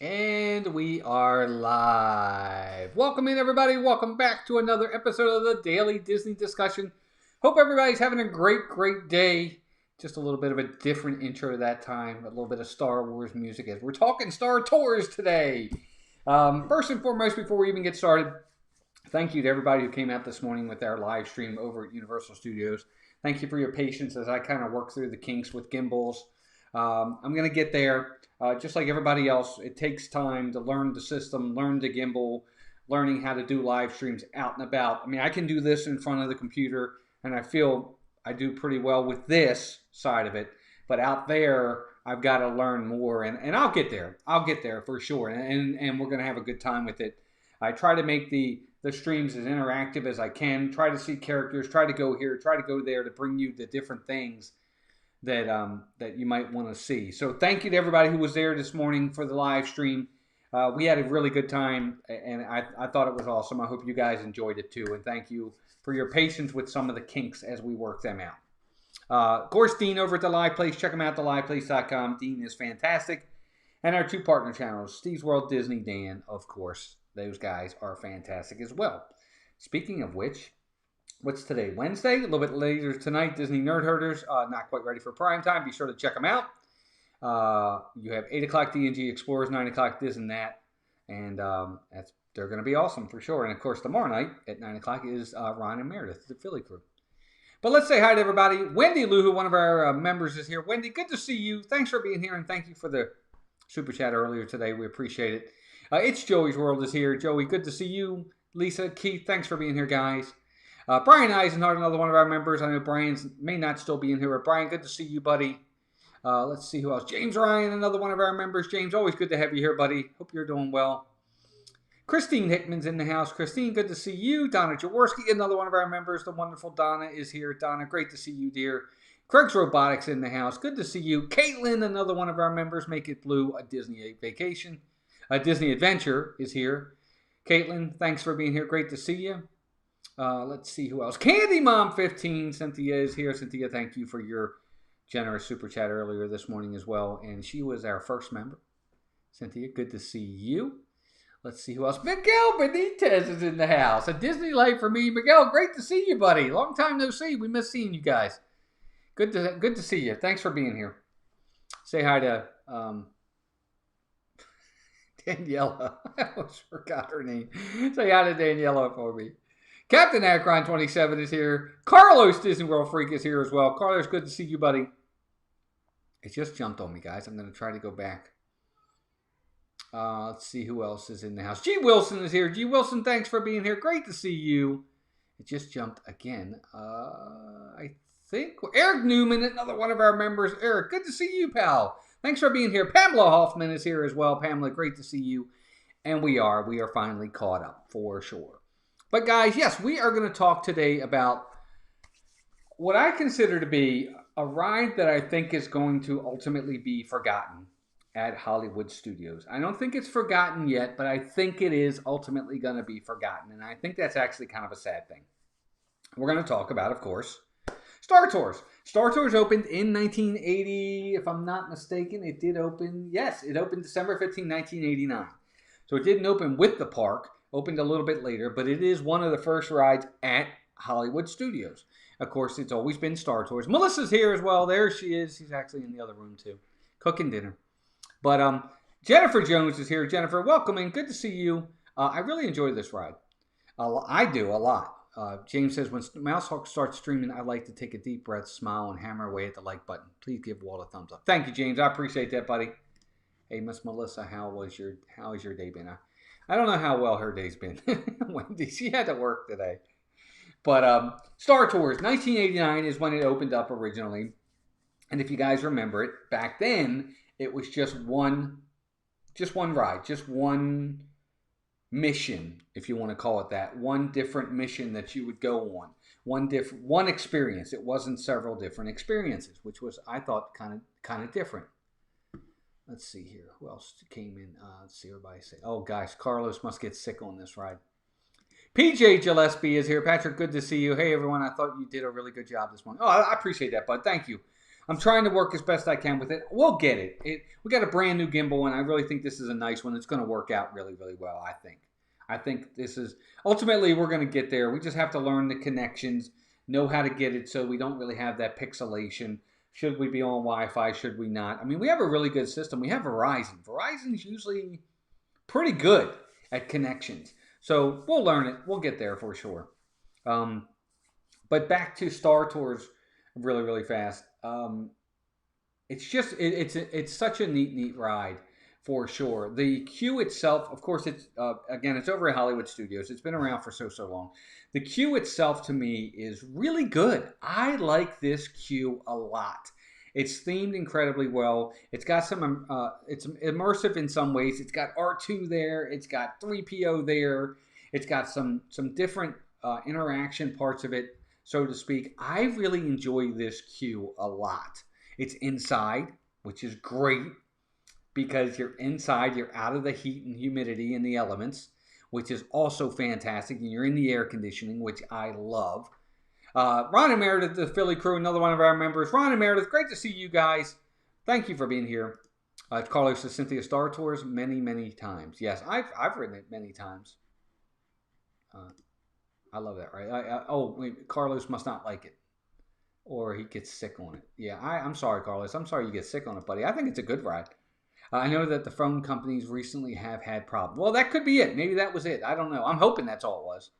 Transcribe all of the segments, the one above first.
And we are live. Welcome in, everybody. Welcome back to another episode of the Daily Disney Discussion. Hope everybody's having a great day. Just a little bit of a different intro that time. A little bit of Star Wars music as we're talking Star Tours today. First and foremost, before we even get started, thank you to everybody who came out this morning with our live stream over at Universal Studios. Thank you for your patience as I kind of work through the kinks with gimbals. I'm going to get there. Just like everybody else, it takes time to learn the system, learn the gimbal, learning how to do live streams out and about. I mean, I can do this in front of the computer, and I feel I do pretty well with this side of it. But out there, I've got to learn more, and I'll get there. I'll get there for sure, and we're going to have a good time with it. I try to make the streams as interactive as I can, try to see characters, try to go here, try to go there to bring you the different things that you might want to see. So thank you to everybody who was there this morning for the live stream. We had a really good time, and I thought it was awesome. I hope you guys enjoyed it too, and thank you for your patience with some of the kinks as we work them out. Of course, Dean over at The Live Place. Check him out, theliveplace.com. Dean is fantastic. And our two partner channels, Steve's World, Disney, Dan, of course. Those guys are fantastic as well. Speaking of which, what's today? Wednesday? A little bit later tonight, Disney Nerd Herders. Not quite ready for prime time. Be sure to check them out. You have 8 o'clock D&G Explorers, 9 o'clock Dis and That. And they're going to be awesome for sure. And, of course, tomorrow night at 9 o'clock is Ron and Meredith, the Philly crew. But let's say hi to everybody. Wendy Luhu, one of our members, is here. Wendy, good to see you. Thanks for being here, and thank you for the super chat earlier today. We appreciate it. It's Joey's World is here. Joey, good to see you. Lisa, Keith, thanks for being here, guys. Brian Eisenhardt, another one of our members. I know Brian may not still be in here, but Brian, good to see you, buddy. Let's see who else. James Ryan, another one of our members. James, always good to have you here, buddy. Hope you're doing well. Christine Hickman's in the house. Christine, good to see you. Donna Jaworski, another one of our members. The wonderful Donna is here. Donna, great to see you, dear. Craig's Robotics in the house. Good to see you. Caitlin, another one of our members. Make It Blue, a Disney vacation. A Disney Adventure is here. Caitlin, thanks for being here. Great to see you. Let's see who else. Candy Mom 15. Cynthia is here. Cynthia, thank you for your generous super chat earlier this morning as well. And she was our first member. Cynthia, good to see you. Let's see who else. Miguel Benitez is in the house. A Disney life for me. Miguel, great to see you, buddy. Long time no see. We miss seeing you guys. Good to see you. Thanks for being here. Say hi to Daniela. I almost forgot her name. Say hi to Daniela for me. Captain Akron 27 is here. Carlos Disney World Freak is here as well. Carlos, good to see you, buddy. It just jumped on me, guys. I'm going to try to go back. Let's see who else is in the house. G. Wilson is here. G. Wilson, thanks for being here. Great to see you. It just jumped again. I think Eric Newman, another one of our members. Eric, good to see you, pal. Thanks for being here. Pamela Hoffman is here as well. Pamela, great to see you. And we are finally caught up for sure. But guys, yes, we are going to talk today about what I consider to be a ride that I think is going to ultimately be forgotten at Hollywood Studios. I don't think it's forgotten yet, but I think it is ultimately going to be forgotten. And I think that's actually kind of a sad thing. We're going to talk about, of course, Star Tours. Star Tours opened in 1980, if I'm not mistaken. It did open, yes, it opened December 15, 1989. So it didn't open with the park, opened a little bit later, but it is one of the first rides at Hollywood Studios. Of course, it's always been Star Tours. Melissa's here as well. There she is. She's actually in the other room too, cooking dinner. But Jennifer Jones is here. Jennifer, welcome in. Good to see you. I really enjoy this ride. I do a lot. James says, when Mousehawk starts streaming, I like to take a deep breath, smile, and hammer away at the like button. Please give Walt a thumbs up. Thank you, James. I appreciate that, buddy. Hey, Miss Melissa, how has your day been? I don't know how well her day's been. Wendy, she had to work today. But Star Tours, 1989 is when it opened up originally. And if you guys remember it, back then, it was just one ride, just one mission, if you want to call it that. One different mission that you would go on. One experience. It wasn't several different experiences, which was, I thought, kind of different. Let's see here. Who else came in? Let's see everybody say. Oh, guys, Carlos must get sick on this ride. PJ Gillespie is here. Patrick, good to see you. Hey, everyone. I thought you did a really good job this morning. Oh, I appreciate that, bud. Thank you. I'm trying to work as best I can with it. We'll get it. We got a brand new gimbal, and I really think this is a nice one. It's going to work out really, really well, I think. I think this is, ultimately, we're going to get there. We just have to learn the connections, know how to get it so we don't really have that pixelation. Should we be on Wi-Fi? Should we not? I mean, we have a really good system. We have Verizon. Verizon's usually pretty good at connections. So we'll learn it. We'll get there for sure. But back to Star Tours really, really fast. It's just, it's such a neat ride for sure. The queue itself, of course, it's again, it's over at Hollywood Studios. It's been around for so long. The queue itself to me is really good. I like this queue a lot. It's themed incredibly well. It's got some, it's immersive in some ways. It's got R2 there. It's got 3PO there. It's got some different interaction parts of it, so to speak. I really enjoy this queue a lot. It's inside, which is great because you're inside, you're out of the heat and humidity and the elements, which is also fantastic. And you're in the air conditioning, which I love. Ron and Meredith, the Philly crew, another one of our members. Ron and Meredith, great to see you guys. Thank you for being here. Carlos says Cynthia Star Tours many times. Yes, I've ridden it many times. I love that, right? Carlos must not like it. Or he gets sick on it. Yeah, I'm sorry, Carlos. I'm sorry you get sick on it, buddy. I think it's a good ride. I know that the phone companies recently have had problems. Well, that could be it. Maybe that was it. I don't know. I'm hoping that's all it was.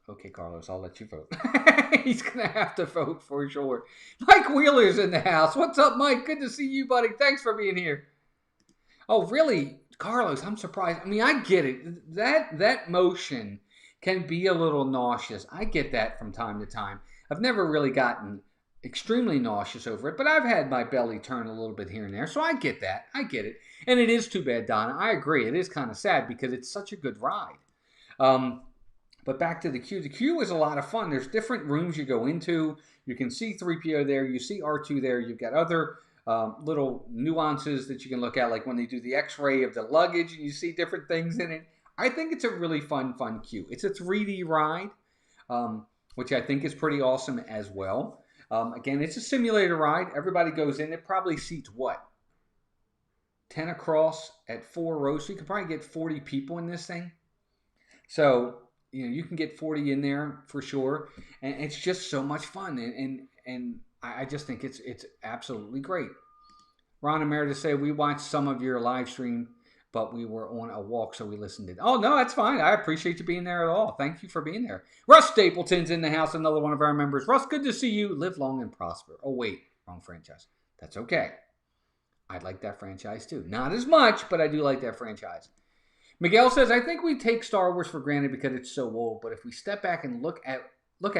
Okay, Carlos, I'll let you vote. He's going to have to vote for sure. Mike Wheeler's in the house. What's up, Mike? Good to see you, buddy. Thanks for being here. Oh, really? Carlos, I'm surprised. I mean, I get it. That motion can be a little nauseous. I get that from time to time. I've never really gotten extremely nauseous over it, but I've had my belly turn a little bit here and there, so I get that. I get it. And it is too bad, Donna. I agree. It is kind of sad because it's such a good ride. But back to the queue. The queue is a lot of fun. There's different rooms you go into. You can see 3PO there. You see R2 there. You've got other little nuances that you can look at, like when they do the x-ray of the luggage and you see different things in it. I think it's a really fun queue. It's a 3D ride, which I think is pretty awesome as well. Again, it's a simulator ride. Everybody goes in. It probably seats what? 10 across at 4 rows. So you could probably get 40 people in this thing. So, you can get 40 in there for sure. And it's just so much fun. And I just think it's absolutely great. Ron and Meredith say, we watched some of your live stream, but we were on a walk, so we listened in. Oh, no, that's fine. I appreciate you being there at all. Thank you for being there. Russ Stapleton's in the house, another one of our members. Russ, good to see you. Live long and prosper. Oh, wait, wrong franchise. That's okay. I'd like that franchise too. Not as much, but I do like that franchise. Miguel says, I think we take Star Wars for granted because it's so old, but if we step back and look at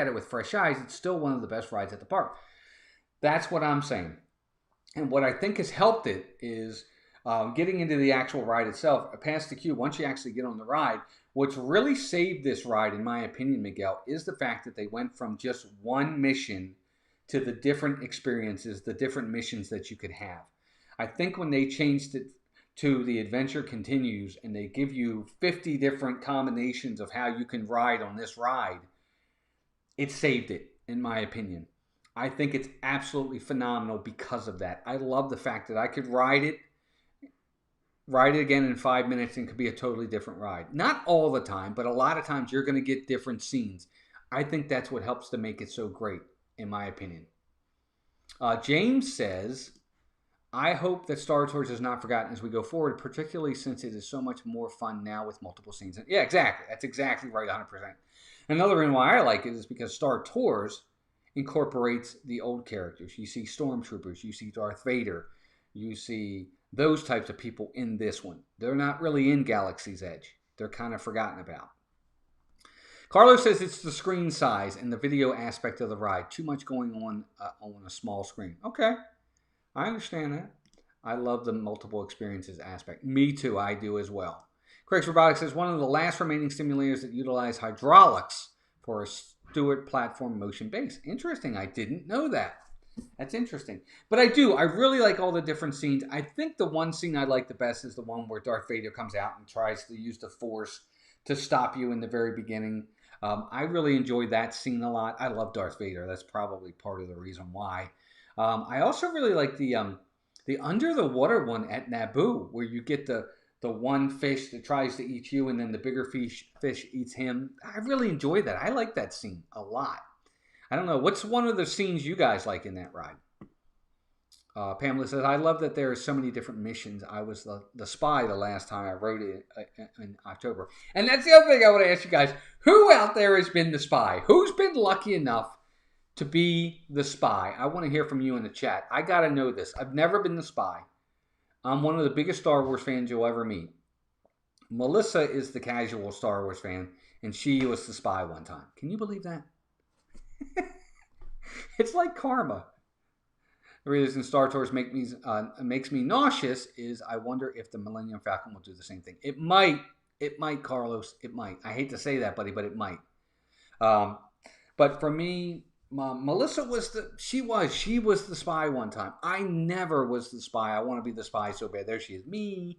it with fresh eyes, it's still one of the best rides at the park. That's what I'm saying. And what I think has helped it is getting into the actual ride itself, past the queue, once you actually get on the ride. What's really saved this ride, in my opinion, Miguel, is the fact that they went from just one mission to the different experiences, the different missions that you could have. I think when they changed it to the adventure continues and they give you 50 different combinations of how you can ride on this ride, it saved it, in my opinion. I think it's absolutely phenomenal because of that. I love the fact that I could ride it again in 5 minutes and it could be a totally different ride. Not all the time, but a lot of times you're going to get different scenes. I think that's what helps to make it so great, in my opinion. James says, I hope that Star Tours is not forgotten as we go forward, particularly since it is so much more fun now with multiple scenes. Yeah, exactly. That's exactly right, 100%. Another reason why I like it is because Star Tours incorporates the old characters. You see Stormtroopers, you see Darth Vader, you see those types of people in this one. They're not really in Galaxy's Edge. They're kind of forgotten about. Carlos says it's the screen size and the video aspect of the ride. Too much going on a small screen. Okay. I understand that. I love the multiple experiences aspect. Me too, I do as well. Craig's Robotics says one of the last remaining simulators that utilize hydraulics for a Stewart platform motion base. Interesting. I didn't know that. That's interesting. But I really like all the different scenes. I think the one scene I like the best is the one where Darth Vader comes out and tries to use the Force to stop you in the very beginning. I really enjoyed that scene a lot. I love Darth Vader. That's probably part of the reason why. I also really like the under the water one at Naboo, where you get the one fish that tries to eat you and then the bigger fish eats him. I really enjoyed that. I like that scene a lot. I don't know. What's one of the scenes you guys like in that ride? Pamela says, I love that there are so many different missions. I was the spy the last time I rode it in October. And that's the other thing I want to ask you guys. Who out there has been the spy? Who's been lucky enough to be the spy? I want to hear from you in the chat. I got to know this. I've never been the spy. I'm one of the biggest Star Wars fans you'll ever meet. Melissa is the casual Star Wars fan, and she was the spy one time. Can you believe that? It's like karma. The reason Star Tours makes me nauseous is I wonder if the Millennium Falcon will do the same thing. It might, Carlos. It might. I hate to say that, buddy, but it might. But for me, Melissa was the spy one time. I never was the spy. I want to be the spy so bad. There she is. Me.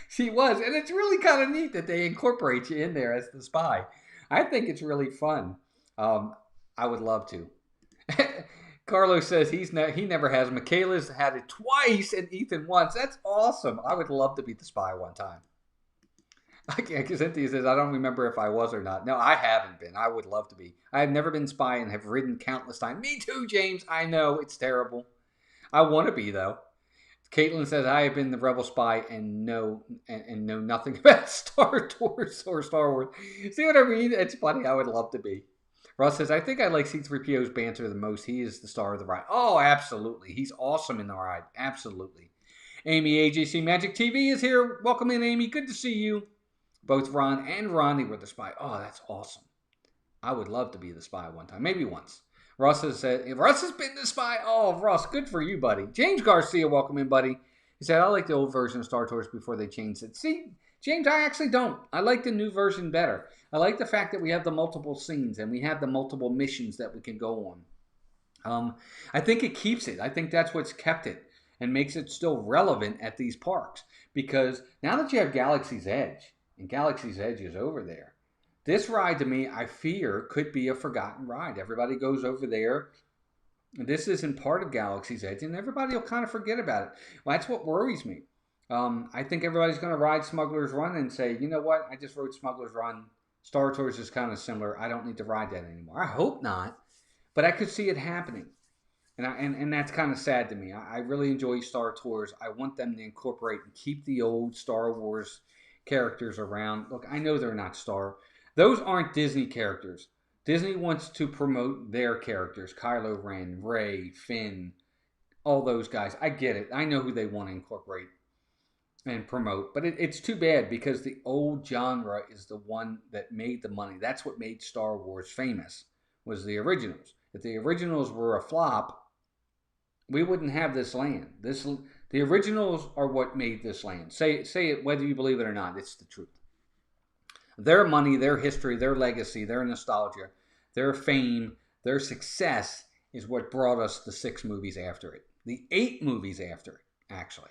She was. And it's really kind of neat that they incorporate you in there as the spy. I think it's really fun. I would love to. Carlos says he never has. Michaela's had it twice and Ethan once. That's awesome. I would love to be the spy one time. Cynthia says, I don't remember if I was or not. No, I haven't been. I would love to be. I have never been spy and have ridden countless times. Me too, James. I know. It's terrible. I want to be, though. Caitlin says, I have been the rebel spy and know nothing about Star Tours or Star Wars. See what I mean? It's funny. I would love to be. Russ says, I think I like C-3PO's banter the most. He is the star of the ride. Oh, absolutely. He's awesome in the ride. Absolutely. Amy, AJC Magic TV is here. Welcome in, Amy. Good to see you. Both Ron and Ronnie were the spy. Oh, that's awesome. I would love to be the spy one time. Maybe once. Russ has said, Russ has been the spy. Oh, Russ, good for you, buddy. James Garcia, welcome in, buddy. He said, I like the old version of Star Tours before they changed it. See, James, I actually don't. I like the new version better. I like the fact that we have the multiple scenes and we have the multiple missions that we can go on. I think it keeps it. I think that's what's kept it and makes it still relevant at these parks. Because now that you have Galaxy's Edge, and Galaxy's Edge is over there, this ride to me, I fear, could be a forgotten ride. Everybody goes over there. This isn't part of Galaxy's Edge, and everybody will kind of forget about it. Well, that's what worries me. I think everybody's going to ride Smuggler's Run and say, you know what? I just rode Smuggler's Run. Star Tours is kind of similar. I don't need to ride that anymore. I hope not. But I could see it happening. And that's kind of sad to me. I really enjoy Star Tours. I want them to incorporate and keep the old Star Wars characters around. Look, I know they're not those aren't Disney characters. Disney wants to promote their characters. Kylo Ren, Rey, Finn, all those guys. I get it. I know who they want to incorporate and promote. But it's too bad because the old genre is the one that made the money. That's what made Star Wars famous, was the originals. If the originals were a flop, we wouldn't have this land. The originals are what made this land. Say it whether you believe it or not. It's the truth. Their money, their history, their legacy, their nostalgia, their fame, their success is what brought us the 6 movies after it. The 8 movies after it, actually.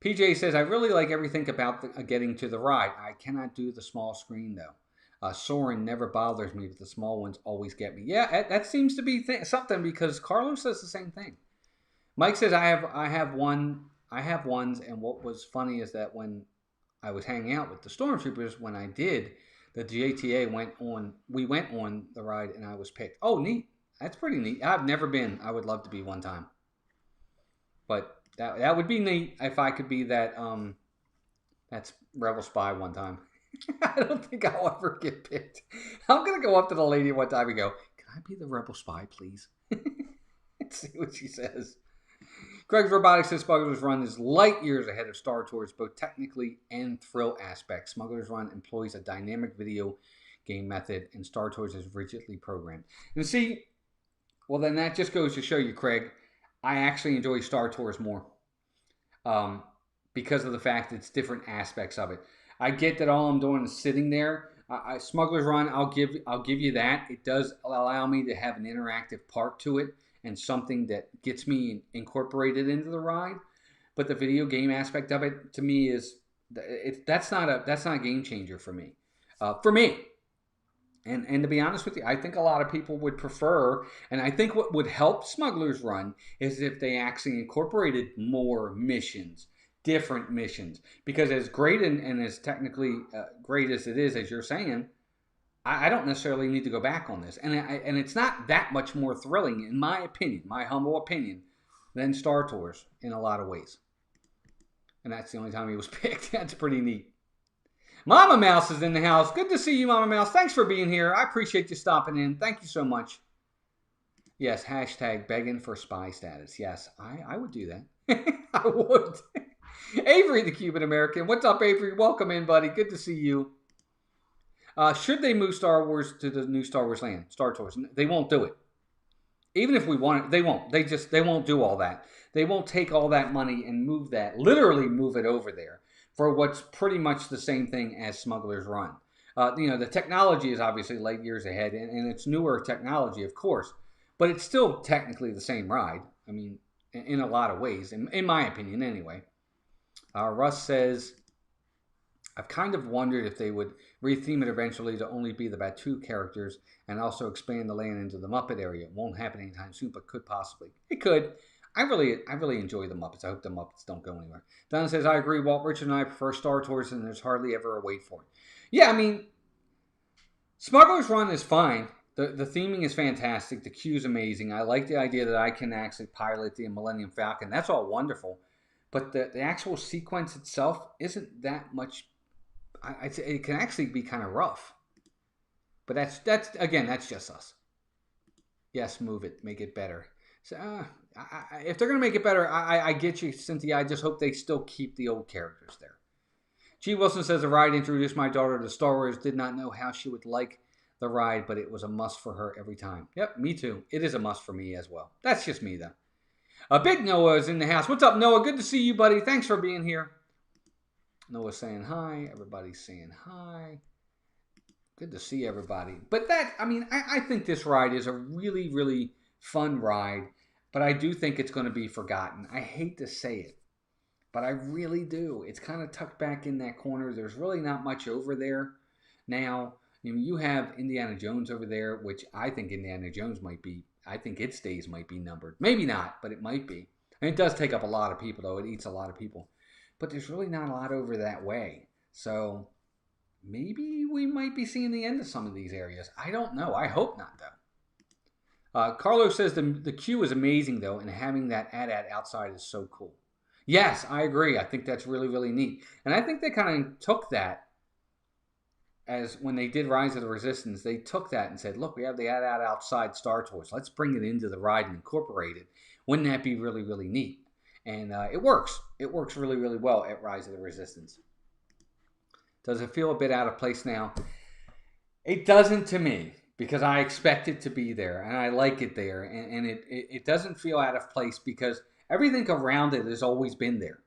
PJ says, I really like everything about getting to the ride. I cannot do the small screen, though. Soarin' never bothers me, but the small ones always get me. Yeah, that seems to be something because Carlos says the same thing. Mike says, I have ones, and what was funny is that when I was hanging out with the Stormtroopers, when I did, the JTA we went on the ride, and I was picked. Oh, neat. That's pretty neat. I've never been. I would love to be one time. But that would be neat if I could be that's Rebel Spy one time. I don't think I'll ever get picked. I'm going to go up to the lady one time and go, can I be the Rebel Spy, please? Let's see what she says. Greg's Robotics says Smuggler's Run is light years ahead of Star Tours, both technically and thrill aspects. Smuggler's Run employs a dynamic video game method, and Star Tours is rigidly programmed. And see, well, then that just goes to show you, Craig, I actually enjoy Star Tours more because of the fact that it's different aspects of it. I get that all I'm doing is sitting there. Smuggler's Run, I'll give you that. It does allow me to have an interactive part to it and something that gets me incorporated into the ride. But the video game aspect of it, to me, that's not a game changer for me. And to be honest with you, I think a lot of people would prefer, and I think what would help Smuggler's Run is if they actually incorporated more missions. Different missions, because as great and as technically great as it is, as you're saying, I don't necessarily need to go back on this, and it's not that much more thrilling, in my opinion, my humble opinion, than Star Tours in a lot of ways. And that's the only time he was picked. That's pretty neat. Mama Mouse is in the house. Good to see you, Mama Mouse. Thanks for being here. I appreciate you stopping in. Thank you so much. Yes, hashtag begging for spy status. Yes, I would do that. I would. Avery, the Cuban American. What's up, Avery? Welcome in, buddy. Good to see you. Should they move Star Wars to the new Star Wars land? Star Tours. They won't do it. Even if we want it, they won't. They won't do all that. They won't take all that money and literally move it over there for what's pretty much the same thing as Smuggler's Run. The technology is obviously light years ahead, and it's newer technology, of course, but it's still technically the same ride. I mean, in a lot of ways, in my opinion, anyway. Russ says, I've kind of wondered if they would retheme it eventually to only be the Batuu characters and also expand the land into the Muppet area. It won't happen anytime soon, but could possibly. It could. I really enjoy the Muppets. I hope the Muppets don't go anywhere. Don says, I agree. Walt, Richard, and I prefer Star Tours, and there's hardly ever a wait for it. Yeah, I mean, Smuggler's Run is fine. The theming is fantastic. The queue's amazing. I like the idea that I can actually pilot the Millennium Falcon. That's all wonderful. But the actual sequence itself isn't that much. It can actually be kind of rough. But that's just us. Yes, move it, make it better. So, if they're going to make it better, I get you, Cynthia. I just hope they still keep the old characters there. G. Wilson says the ride introduced my daughter to Star Wars. Did not know how she would like the ride, but it was a must for her every time. Yep, me too. It is a must for me as well. That's just me, though. Big Noah is in the house. What's up, Noah? Good to see you, buddy. Thanks for being here. Noah's saying hi. Everybody's saying hi. Good to see everybody. But that, I mean, I think this ride is a really, really fun ride, but I do think it's going to be forgotten. I hate to say it, but I really do. It's kind of tucked back in that corner. There's really not much over there now. You have Indiana Jones over there, which I think Indiana Jones might be. I think its days might be numbered. Maybe not, but it might be. And it does take up a lot of people, though. It eats a lot of people. But there's really not a lot over that way. So maybe we might be seeing the end of some of these areas. I don't know. I hope not, though. Carlos says the queue is amazing, though, and having that AT-AT outside is so cool. Yes, I agree. I think that's really, really neat. And I think they kind of took that as when they did Rise of the Resistance, they took that and said, look, we have the AT-AT outside Star Tours. Let's bring it into the ride and incorporate it. Wouldn't that be really, really neat? And it works. It works really, really well at Rise of the Resistance. Does it feel a bit out of place now? It doesn't to me, because I expect it to be there and I like it there. And it doesn't feel out of place because everything around it has always been there.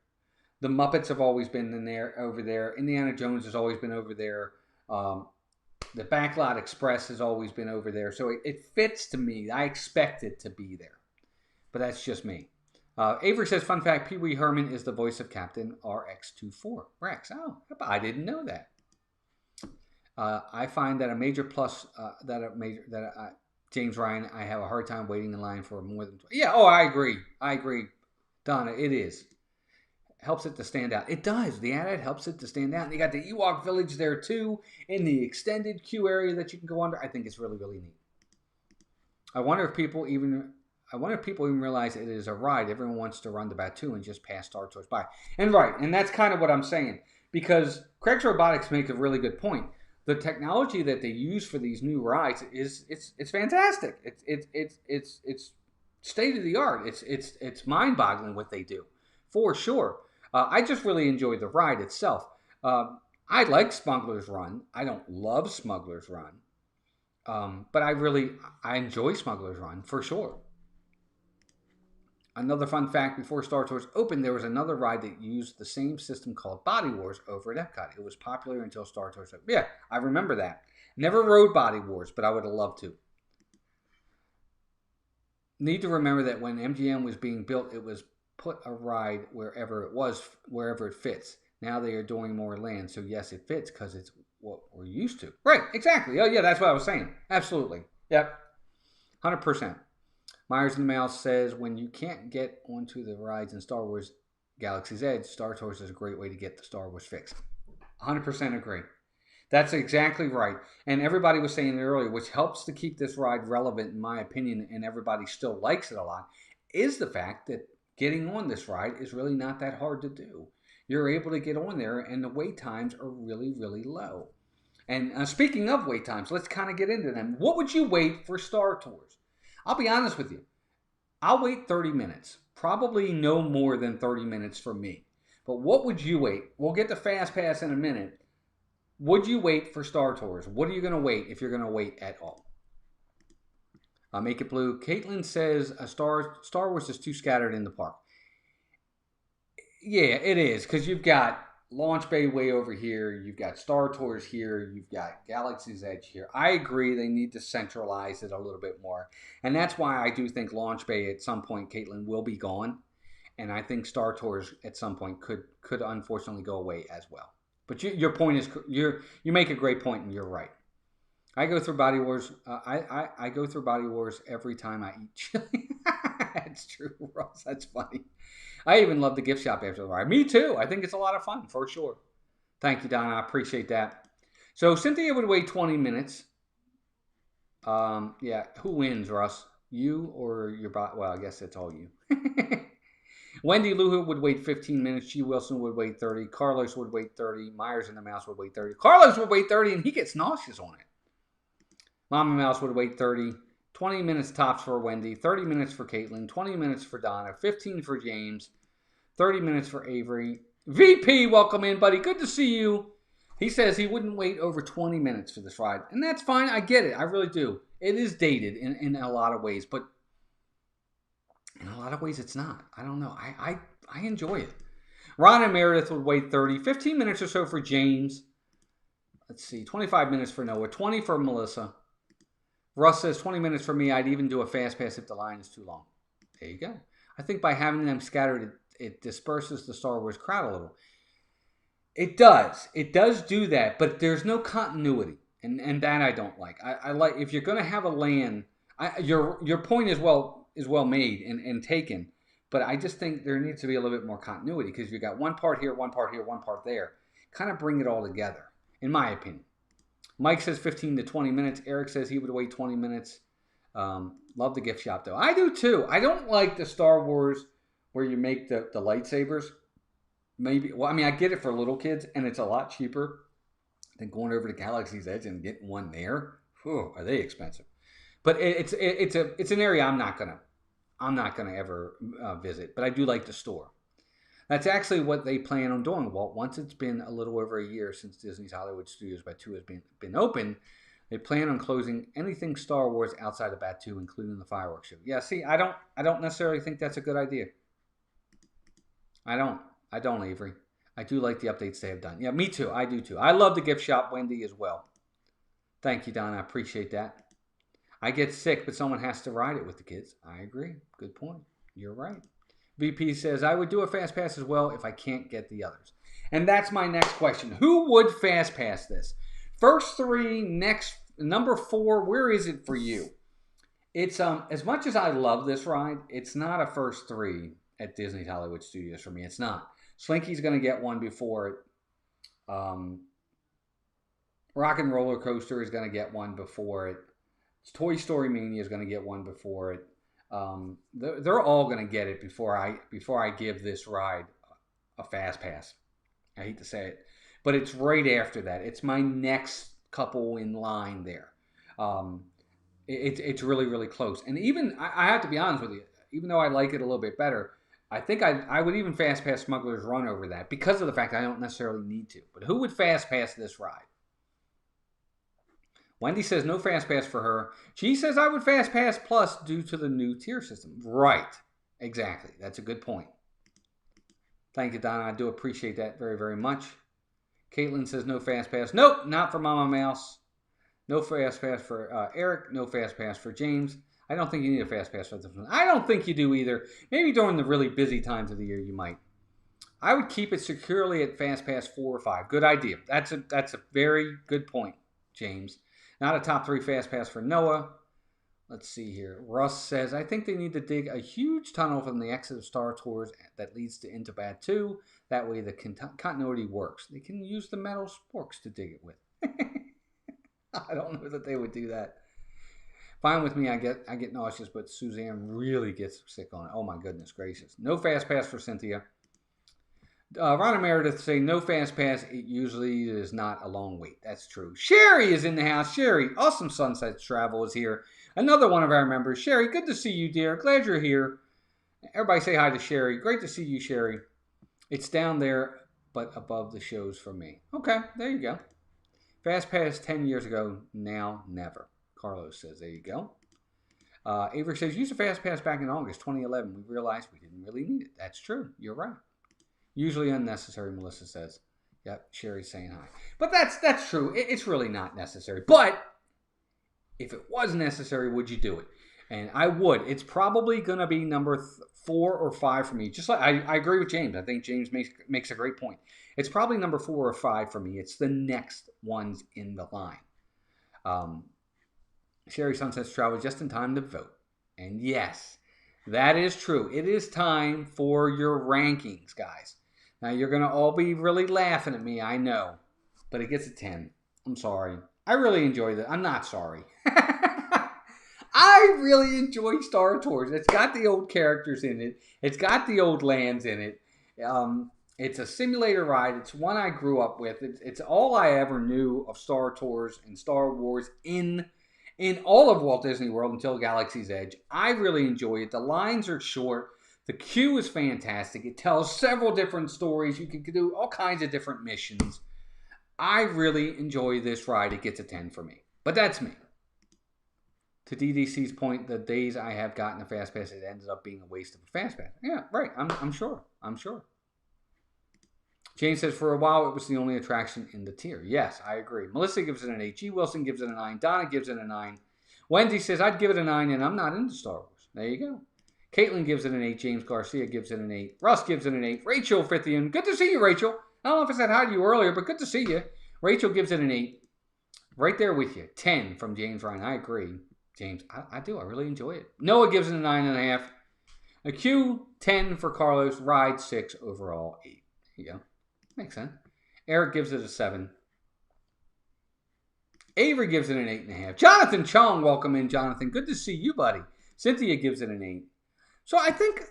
The Muppets have always been in there, over there. Indiana Jones has always been over there. The Backlot Express has always been over there. So it fits to me. I expect it to be there. But that's just me. Avery says, fun fact, Pee Wee Herman is the voice of Captain RX-24 Rex. Oh, I didn't know that. I find that a major plus, James Ryan, I have a hard time waiting in line for more than 20. Yeah, oh, I agree. Donna, it is. Helps it to stand out. It does. The AT-AT helps it to stand out. And you got the Ewok Village there, too, in the extended queue area that you can go under. I think it's really, really neat. I wonder if people even realize it is a ride. Everyone wants to run the Batuu and just pass Star Tours by. And right, and that's kind of what I'm saying. Because Craig's Robotics makes a really good point. The technology that they use for these new rides it's fantastic. It's state of the art. It's mind-boggling what they do, for sure. I just really enjoy the ride itself. I like Smuggler's Run. I don't love Smuggler's Run, but I enjoy Smuggler's Run for sure. Another fun fact, before Star Tours opened, there was another ride that used the same system called Body Wars over at Epcot. It was popular until Star Tours opened. Yeah, I remember that. Never rode Body Wars, but I would have loved to. Need to remember that when MGM was being built, it was put a ride wherever it fits. Now they are doing more land, so yes, it fits because it's what we're used to. Right, exactly. Oh, yeah, that's what I was saying. Absolutely. Yep. 100%. Myers and the Mouse says, when you can't get onto the rides in Star Wars Galaxy's Edge, Star Tours is a great way to get the Star Wars fix. 100% agree. That's exactly right. And everybody was saying it earlier, which helps to keep this ride relevant, in my opinion, and everybody still likes it a lot, is the fact that getting on this ride is really not that hard to do. You're able to get on there, and the wait times are really, really low. And speaking of wait times, let's kind of get into them. What would you wait for Star Tours? I'll be honest with you. I'll wait 30 minutes. Probably no more than 30 minutes for me. But what would you wait? We'll get to Fast Pass in a minute. Would you wait for Star Tours? What are you going to wait if you're going to wait at all? Make it blue. Caitlin says Star Wars is too scattered in the park. Yeah, it is. Because you've got Launch Bay way over here. You've got Star Tours here. You've got Galaxy's Edge here. I agree they need to centralize it a little bit more. And that's why I do think Launch Bay at some point, Caitlin, will be gone. And I think Star Tours at some point could unfortunately go away as well. But your point is, you make a great point, and you're right. I go through Body Wars. I go through Body Wars every time I eat chili. That's true, Ross. That's funny. I even love the gift shop after the ride. Me too. I think it's a lot of fun, for sure. Thank you, Donna. I appreciate that. So Cynthia would wait 20 minutes. Yeah, who wins, Russ? You or your bot? Well, I guess it's all you. Wendy Luhu would wait 15 minutes. G. Wilson would wait 30. Carlos would wait 30. Myers and the Mouse would wait 30. Carlos would wait 30, and he gets nauseous on it. Mama Mouse would wait 30. 20 minutes tops for Wendy. 30 minutes for Caitlin. 20 minutes for Donna. 15 for James. 30 minutes for Avery. VP, welcome in, buddy. Good to see you. He says he wouldn't wait over 20 minutes for this ride. And that's fine. I get it. I really do. It is dated in a lot of ways, but in a lot of ways it's not. I don't know. I enjoy it. Ron and Meredith would wait 30, 15 minutes or so for James. Let's see, 25 minutes for Noah, 20 for Melissa. Russ says 20 minutes for me. I'd even do a fast pass if the line is too long. There you go. I think by having them scattered, it disperses the Star Wars crowd a little. It does. It does do that, but there's no continuity, and that I don't like. I like if you're going to have a land. Your point is well made and taken, but I just think there needs to be a little bit more continuity because you got one part here, one part here, one part there. Kind of bring it all together, in my opinion. Mike says 15 to 20 minutes. Eric says he would wait 20 minutes. Love the gift shop, though. I do, too. I don't like the Star Wars where you make the lightsabers. Maybe, well, I mean, I get it for little kids, and it's a lot cheaper than going over to Galaxy's Edge and getting one there. Whew, are they expensive? But it's an area I'm not gonna ever visit. But I do like the store. That's actually what they plan on doing, Walt. Once it's been a little over a year since Disney's Hollywood Studios Batuu has been open, they plan on closing anything Star Wars outside of Batuu, including the fireworks show. Yeah, see, I don't necessarily think that's a good idea. I don't, Avery. I do like the updates they have done. Yeah, me too. I do too. I love the gift shop, Wendy, as well. Thank you, Don. I appreciate that. I get sick, but someone has to ride it with the kids. I agree. Good point. You're right. VP says, I would do a fast pass as well if I can't get the others. And that's my next question. Who would fast pass this? First three, next, number 4, where is it for you? It's as much as I love this ride, it's not a first 3 at Disney's Hollywood Studios for me. It's not. Slinky's going to get one before it. Rock and Roller Coaster is going to get one before it. Toy Story Mania is going to get one before it. They're all going to get it before I give this ride a fast pass. I hate to say it, but it's right after that. It's my next couple in line there. It's really, really close. And even I have to be honest with you, even though I like it a little bit better, I think I would even fast pass Smuggler's Run over that because of the fact I don't necessarily need to. But who would fast pass this ride? Wendy says no fast pass for her. She says I would fast pass plus due to the new tier system. Right. Exactly. That's a good point. Thank you, Donna. I do appreciate that very, very much. Caitlin says no fast pass. Nope, not for Mama Mouse. No fast pass for Eric. No fast pass for James. I don't think you need a fast pass for this one. I don't think you do either. Maybe during the really busy times of the year you might. I would keep it securely at fast pass 4 or 5. Good idea. That's a very good point, James. Not a top 3 fast pass for Noah. Let's see here. Russ says, I think they need to dig a huge tunnel from the exit of Star Tours that leads to into Batuu. That way the continuity works. They can use the metal sporks to dig it with. I don't know that they would do that. Fine with me. I get nauseous, but Suzanne really gets sick on it. Oh my goodness gracious. No fast pass for Cynthia. Ron and Meredith say no fast pass. It usually is not a long wait. That's true. Sherry is in the house. Sherry, Awesome Sunset Travel is here. Another one of our members. Sherry, good to see you, dear. Glad you're here. Everybody say hi to Sherry. Great to see you, Sherry. It's down there, but above the shows for me. Okay, there you go. Fast pass 10 years ago. Now, never. Carlos says, there you go. Avery says, use a fast pass back in August 2011. We realized we didn't really need it. That's true. You're right. Usually unnecessary, Melissa says. Yep, Sherry's saying hi. But that's true. It's really not necessary. But if it was necessary, would you do it? And I would. It's probably going to be number 4 or 5 for me. Just like I agree with James. I think James makes a great point. It's probably number 4 or 5 for me. It's the next ones in the line. Sherry Sunsets Travel just in time to vote. And yes, that is true. It is time for your rankings, guys. Now, you're going to all be really laughing at me, I know. But it gets a 10. I'm sorry. I really enjoy that. I'm not sorry. I really enjoy Star Tours. It's got the old characters in it. It's got the old lands in it. It's a simulator ride. It's one I grew up with. It's all I ever knew of Star Tours and Star Wars in all of Walt Disney World until Galaxy's Edge. I really enjoy it. The lines are short. The queue is fantastic. It tells several different stories. You can do all kinds of different missions. I really enjoy this ride. It gets a 10 for me. But that's me. To DDC's point, the days I have gotten a fast pass, it ended up being a waste of a fast pass. Yeah, right. I'm sure. Jane says, for a while, it was the only attraction in the tier. Yes, I agree. Melissa gives it an 8. G. Wilson gives it a 9. Donna gives it a 9. Wendy says, I'd give it a 9, and I'm not into Star Wars. There you go. Caitlin gives it an 8. James Garcia gives it an 8. Russ gives it an 8. Rachel Fithian. Good to see you, Rachel. I don't know if I said hi to you earlier, but good to see you. Rachel gives it an 8. Right there with you. 10 from James Ryan. I agree. James, I do. I really enjoy it. Noah gives it a 9.5. A Q, 10 for Carlos. Ride, 6 overall, 8. There you go. Makes sense. Eric gives it a 7. Avery gives it an 8.5. Jonathan Chong, welcome in, Jonathan. Good to see you, buddy. Cynthia gives it an 8. So I think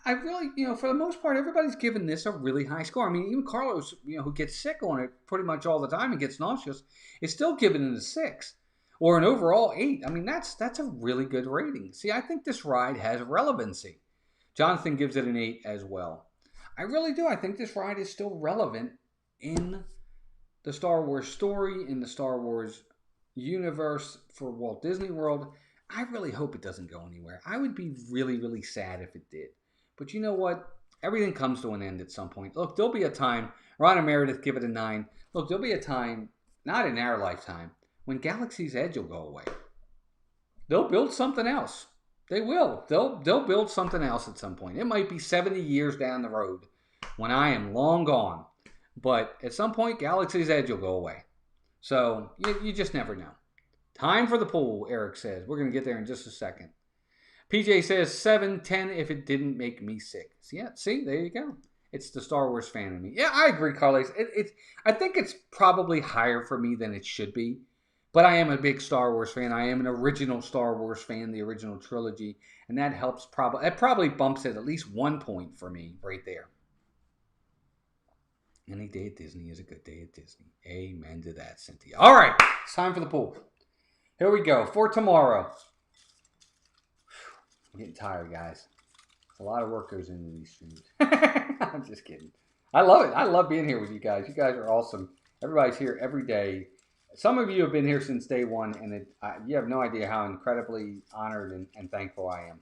I really, for the most part, everybody's given this a really high score. I mean, even Carlos, who gets sick on it pretty much all the time and gets nauseous, is still giving it a 6 or an overall 8. I mean, that's a really good rating. See, I think this ride has relevancy. Jonathan gives it an 8 as well. I really do. I think this ride is still relevant in the Star Wars story, in the Star Wars universe for Walt Disney World. I really hope it doesn't go anywhere. I would be really, really sad if it did. But you know what? Everything comes to an end at some point. Look, there'll be a time. Ron and Meredith give it a 9. Look, there'll be a time, not in our lifetime, when Galaxy's Edge will go away. They'll build something else. They will. They'll build something else at some point. It might be 70 years down the road when I am long gone. But at some point, Galaxy's Edge will go away. So you just never know. Time for the pool, Eric says. We're going to get there in just a second. PJ says 7, 10 if it didn't make me sick. So yeah, see, there you go. It's the Star Wars fan in me. Yeah, I agree, Carlos. I think it's probably higher for me than it should be. But I am a big Star Wars fan. I am an original Star Wars fan, the original trilogy. And that helps it probably bumps it at least 1 point for me right there. Any day at Disney is a good day at Disney. Amen to that, Cynthia. All right, it's time for the pool. Here we go. For tomorrow. I'm getting tired, guys. A lot of work goes into these streams. I'm just kidding. I love it. I love being here with you guys. You guys are awesome. Everybody's here every day. Some of you have been here since day one, and you have no idea how incredibly honored and thankful I am.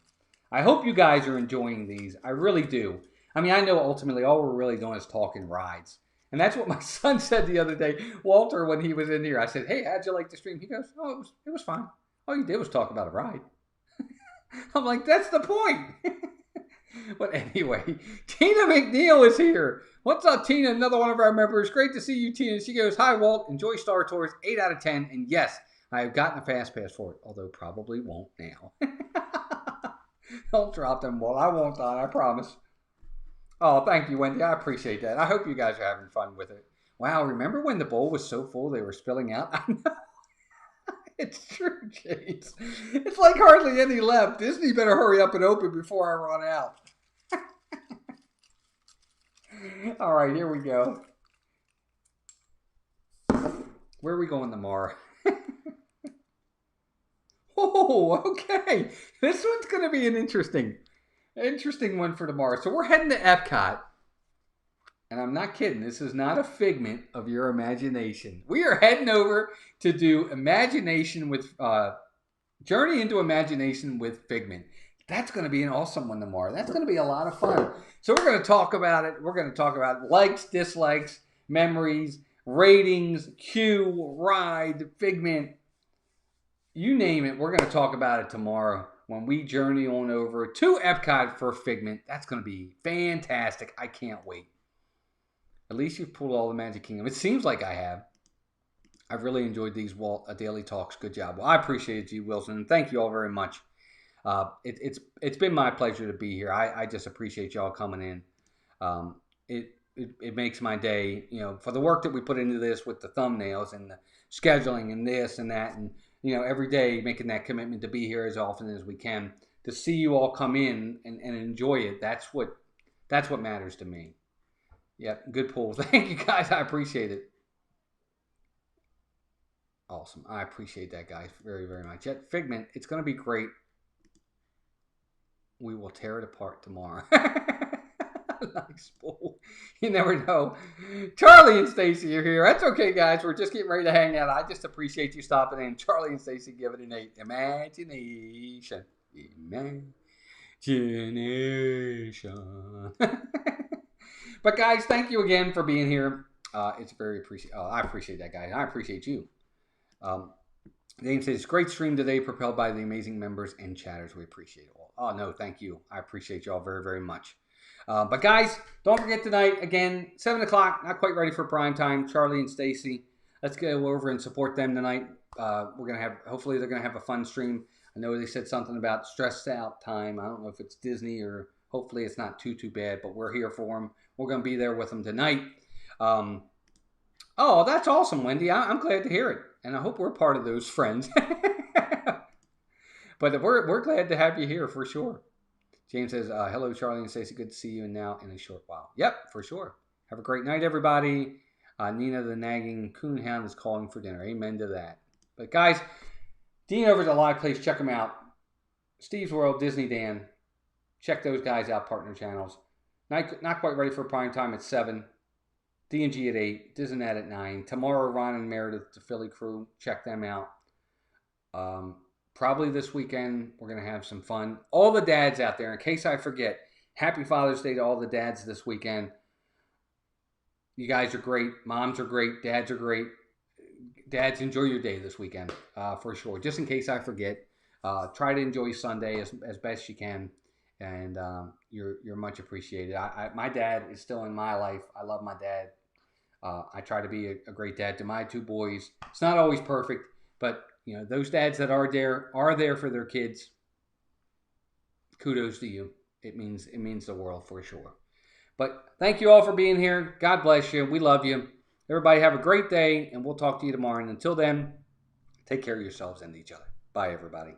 I hope you guys are enjoying these. I really do. I mean, I know ultimately all we're really doing is talking rides. And that's what my son said the other day. Walter, when he was in here, I said, hey, how'd you like the stream? He goes, oh, it was fine. All you did was talk about a ride. I'm like, that's the point. But anyway, Tina McNeil is here. What's up, Tina? Another one of our members. Great to see you, Tina. She goes, hi, Walt. Enjoy Star Tours. 8 out of 10. And yes, I have gotten a fast pass for it, although probably won't now. Don't drop them, Walt. I won't, Don. I promise. Oh, thank you, Wendy. I appreciate that. I hope you guys are having fun with it. Wow, remember when the bowl was so full they were spilling out? I know. It's true, James. It's like hardly any left. Disney better hurry up and open before I run out. All right, here we go. Where are we going tomorrow? Oh, okay. This one's going to be an interesting one for tomorrow. So we're heading to Epcot. And I'm not kidding. This is not a figment of your imagination. We are heading over to do Imagination with Journey into Imagination with Figment. That's going to be an awesome one tomorrow. That's going to be a lot of fun. So we're going to talk about it. We're going to talk about likes, dislikes, memories, ratings, queue, ride, Figment. You name it. We're going to talk about it tomorrow when we journey on over to Epcot for Figment. That's going to be fantastic. I can't wait. At least you've pulled all the Magic Kingdom. It seems like I have. I've really enjoyed these daily talks. Good job. Well, I appreciate it, G. Wilson. And thank you all very much. It's been my pleasure to be here. I just appreciate y'all coming in. It makes my day, for the work that we put into this with the thumbnails and the scheduling and this and that. And, every day making that commitment to be here as often as we can. To see you all come in and enjoy it. That's what matters to me. Yep, good pull. Thank you, guys. I appreciate it. Awesome. I appreciate that, guys, very, very much. Yet, Figment, it's going to be great. We will tear it apart tomorrow. Nice pull. You never know. Charlie and Stacy are here. That's okay, guys. We're just getting ready to hang out. I just appreciate you stopping in. Charlie and Stacy give it an 8. Imagination. Imagination. But guys, thank you again for being here. It's very appreciated. Oh, I appreciate that, guys. I appreciate you. Dane says, great stream today, propelled by the amazing members and chatters. We appreciate it all. Oh, no, thank you. I appreciate you all very, very much. But guys, don't forget tonight, again, 7 o'clock, not quite ready for prime time. Charlie and Stacy, let's go over and support them tonight. We're going to have, hopefully they're going to have a fun stream. I know they said something about stressed out time. I don't know if it's Disney or hopefully it's not too bad, but we're here for them. We're going to be there with them tonight. Oh, that's awesome, Wendy. I'm glad to hear it. And I hope we're part of those friends. But we're glad to have you here for sure. James says, hello, Charlie and Stacey. Good to see you now in a short while. Yep, for sure. Have a great night, everybody. Nina the nagging coonhound is calling for dinner. Amen to that. But guys, Dean over at the live place. Check them out. Steve's World, Disney Dan. Check those guys out, partner channels. Not quite ready for prime time at 7. D&G at 8. Disneynet at 9. Tomorrow, Ron and Meredith, the Philly crew. Check them out. Probably this weekend, we're going to have some fun. All the dads out there, in case I forget, happy Father's Day to all the dads this weekend. You guys are great. Moms are great. Dads are great. Dads, enjoy your day this weekend, for sure. Just in case I forget, try to enjoy Sunday as best you can. And you're much appreciated. My dad is still in my life. I love my dad. I try to be a great dad to my 2 boys. It's not always perfect, but you know, those dads that are there for their kids. Kudos to you. It means the world for sure. But thank you all for being here. God bless you. We love you. Everybody have a great day, and we'll talk to you tomorrow. And until then, take care of yourselves and each other. Bye, everybody.